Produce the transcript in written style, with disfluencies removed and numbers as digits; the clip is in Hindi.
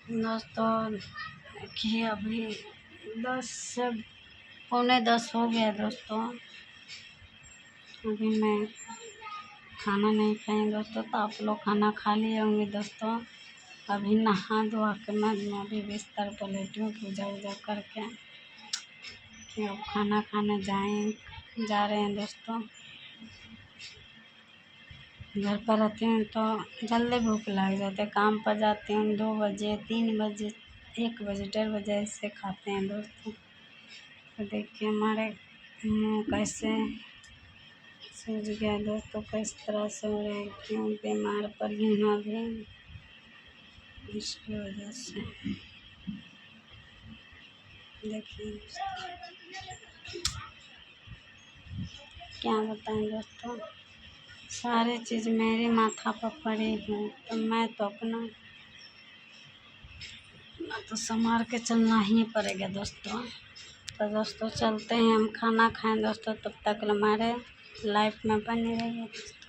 दोस्तों देखिए अभी 10 से पौने 10 हो गया दोस्तों। अभी मैं खाना नहीं खाई दोस्तों, तो आप लोग खाना खा लिए होंगे दोस्तों। अभी नहा धोआ के मैं भी बिस्तर पर लेटी हूँ पूजा वूजा करके कि अब खाना खाने जा रहे हैं दोस्तों। घर पर रहती हूँ तो जल्दी भूख लग जाती है, काम पर जाती हूँ 2 बजे 3 बजे 1 बजे 1:30 बजे ऐसे खाते हैं दोस्तों। तो देखिए हमारे मुँह कैसे सूज गया दोस्तों, किस तरह से हो रहा है, क्यों बीमार पड़ी हूँ अभी इसकी वजह से। देखिए क्या बताएं दोस्तों, सारी चीज़ मेरी माथा पर पड़ी है, तो मैं तो अपना तो संभाल के चलना ही पड़ेगा दोस्तों। तो दोस्तों चलते हैं, हम खाना खाएं दोस्तों, तब तक हमारे लाइफ में बने रहिए दोस्तों।